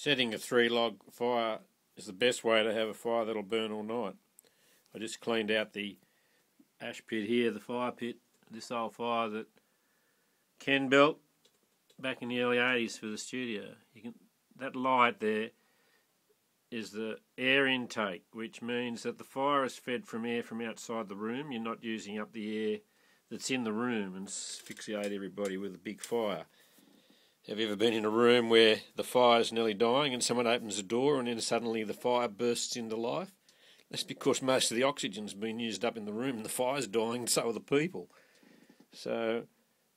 Setting a 3-log fire is the best way to have a fire that'll burn all night. I just cleaned out the ash pit here, the fire pit, this old fire that Ken built back in the early 80s for the studio. That light there is the air intake, which means that the fire is fed from air from outside the room. You're not using up the air that's in the room and asphyxiate everybody with a big fire. Have you ever been in a room where the fire's nearly dying and someone opens the door and then suddenly the fire bursts into life? That's because most of the oxygen's been used up in the room and the fire's dying, and so are the people. So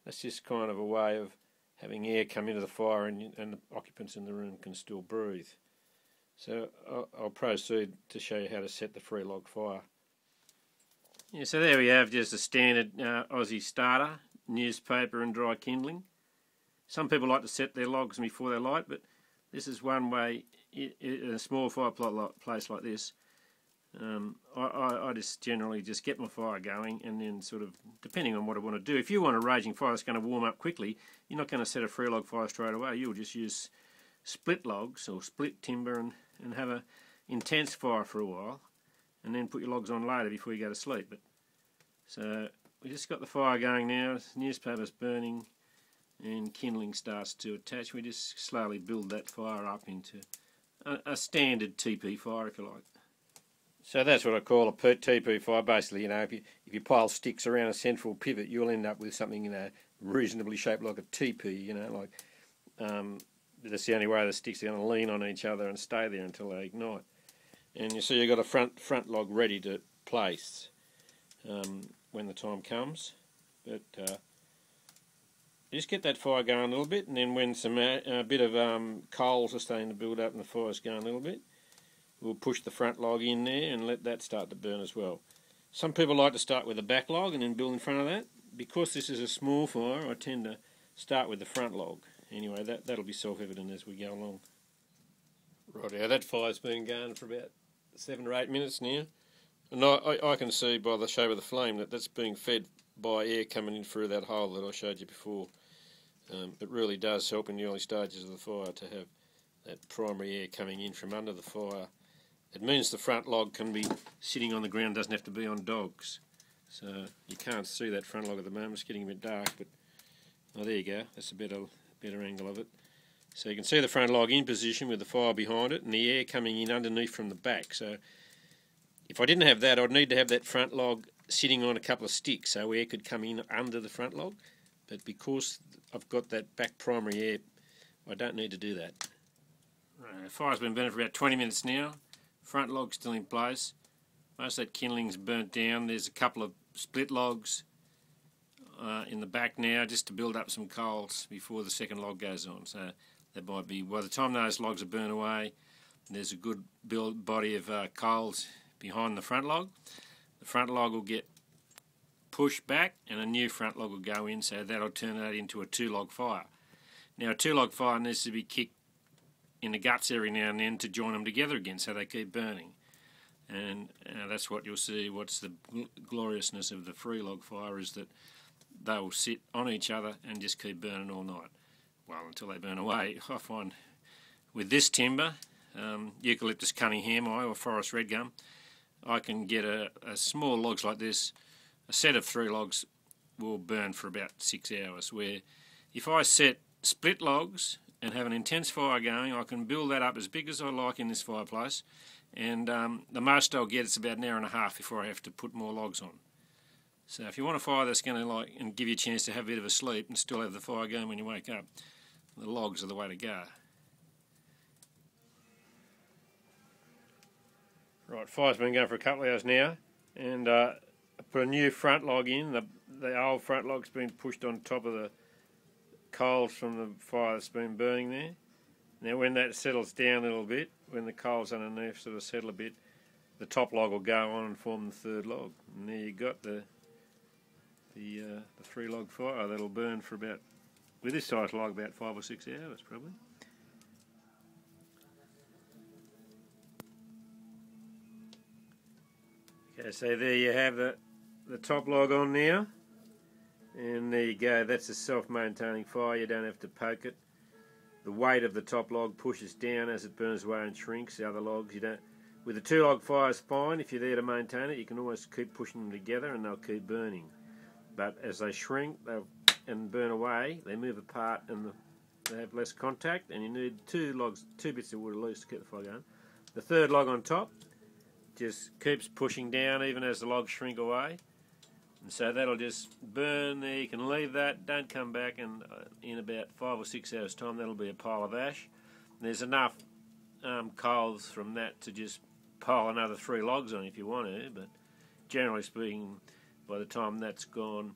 that's just kind of a way of having air come into the fire and the occupants in the room can still breathe. So I'll proceed to show you how to set the 3-log fire. Yeah, so there we have just a standard Aussie starter, newspaper and dry kindling. Some people like to set their logs before they light, but this is one way in a small fireplace like this. I just generally just get my fire going and then sort of, depending on what I want to do. If you want a raging fire that's going to warm up quickly, you're not going to set a 3-log fire straight away. You'll just use split logs or split timber and have an intense fire for a while and then put your logs on later before you go to sleep. So we just got the fire going now, newspaper's burning and kindling starts to attach. We just slowly build that fire up into a standard TP fire, if you like. So that's what I call a TP fire. Basically, if you pile sticks around a central pivot, you'll end up with something reasonably shaped like a TP. That's the only way the sticks are going to lean on each other and stay there until they ignite. And you see, you've got a front log ready to place when the time comes. But just get that fire going a little bit, and then when a bit of coals are starting to build up and the fire's going a little bit, we'll push the front log in there and let that start to burn as well. Some people like to start with the back log and then build in front of that. Because this is a small fire, I tend to start with the front log. Anyway, that'll be self-evident as we go along. Right, now that fire's been going for about 7 or 8 minutes now, and I can see by the shape of the flame that that's being fed by air coming in through that hole that I showed you before. It really does help in the early stages of the fire to have that primary air coming in from under the fire. It means the front log can be sitting on the ground, doesn't have to be on dogs. So you can't see that front log at the moment, it's getting a bit dark, but there you go, that's a better angle of it. So you can see the front log in position with the fire behind it and the air coming in underneath from the back. So if I didn't have that, I'd need to have that front log sitting on a couple of sticks so air could come in under the front log. But because I've got that back primary air, I don't need to do that. Right, the fire's been burning for about 20 minutes now. Front log's still in place. Most of that kindling's burnt down. There's a couple of split logs in the back now just to build up some coals before the second log goes on. So that might be, by the time those logs are burnt away, there's a good body of coals behind the front log. The front log will get pushed back and a new front log will go in, so that'll turn that into a 2-log fire. Now a 2-log fire needs to be kicked in the guts every now and then to join them together again so they keep burning. And that's what you'll see. What's the gloriousness of the 3-log fire is that they will sit on each other and just keep burning all night. Well, until they burn away. I find with this timber, Eucalyptus Cunninghami or Forest Red Gum, I can get a small logs like this. A set of 3 logs will burn for about 6 hours, where if I set split logs and have an intense fire going, I can build that up as big as I like in this fireplace, and the most I'll get is about an hour and a half before I have to put more logs on. So if you want a fire that's going to and give you a chance to have a bit of a sleep and still have the fire going when you wake up, the logs are the way to go. Right, fire's been going for a couple of hours now, and I put a new front log in. The old front log's been pushed on top of the coals from the fire that's been burning there. Now when that settles down a little bit, when the coals underneath sort of settle a bit, the top log will go on and form the 3rd log. And there you got the 3-log fire that'll burn for about, with this size log, about 5 or 6 hours probably. Okay, so there you have the top log on now, and there you go, that's a self-maintaining fire, you don't have to poke it. the weight of the top log pushes down as it burns away and shrinks the other logs. You don't. With a 2-log fire is fine. If you're there to maintain it, you can always keep pushing them together and they'll keep burning. But as they shrink and burn away, they move apart and they have less contact, and you need 2 bits of wood at least to keep the fire going. The 3rd log on top just keeps pushing down even as the logs shrink away. And so that'll just burn there. You can leave that, don't come back, and in about 5 or 6 hours' time that'll be a pile of ash. And there's enough coals from that to just pile another 3 logs on if you want to, but generally speaking, by the time that's gone,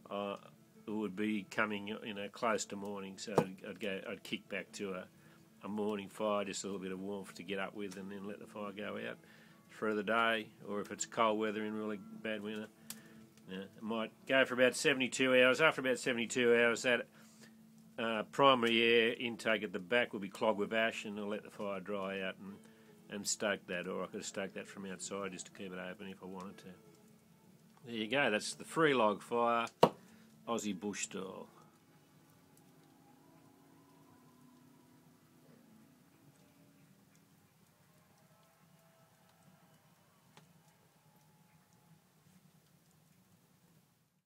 it would be coming, close to morning. So I'd kick back to a morning fire, just a little bit of warmth to get up with, and then let the fire go out for the day. Or if it's cold weather in really bad winter, it might go for about 72 hours. After about 72 hours, that primary air intake at the back will be clogged with ash, and I'll let the fire dry out and stoke that, or I could have stoked that from outside just to keep it open if I wanted to. There you go, that's the 3-log fire, Aussie bush style.